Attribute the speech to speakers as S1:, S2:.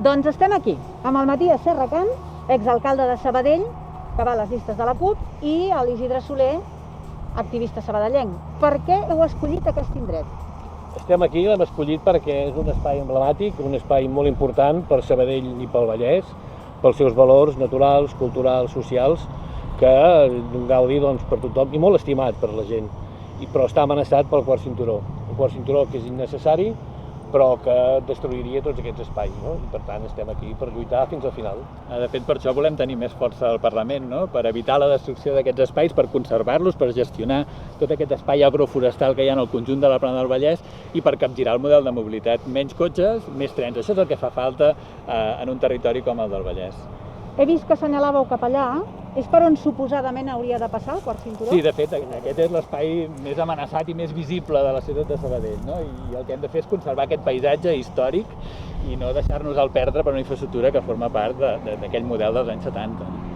S1: Doncs estem aquí, amb el Matías Serracant, exalcalde de Sabadell, que va a les llistes de la CUP, i l'Isidre Soler, activista sabadellenc. Per què heu escollit aquest indret?
S2: Estem aquí, l'hem escollit perquè és un espai emblemàtic, un espai molt important per Sabadell i pel Vallès, pels seus valors naturals, culturals, socials, que d'un gaudi per tothom i molt estimat per la gent, però està amenaçat pel quart cinturó. Un quart cinturó que és innecessari, però que destruiria tots aquests espais, no? I per tant estem aquí per lluitar fins al final.
S3: De fet, per això volem tenir més força al Parlament, no? Per evitar la destrucció d'aquests espais, per conservar-los, per gestionar tot aquest espai agroforestal que hi ha en el conjunt de la Plana del Vallès i per capgirar el model de mobilitat. Menys cotxes, més trens. Això és el que fa falta en un territori com el del Vallès.
S1: He vist que assenyalàveu cap allà. És per on suposadament hauria de passar el quart cinturó?
S3: Sí, de fet, aquest és l'espai més amenaçat i més visible de la ciutat de Sabadell, no? I el que hem de fer és conservar aquest paisatge històric i no deixar-nos el perdre per una infraestructura que forma part d'aquell model dels anys 70.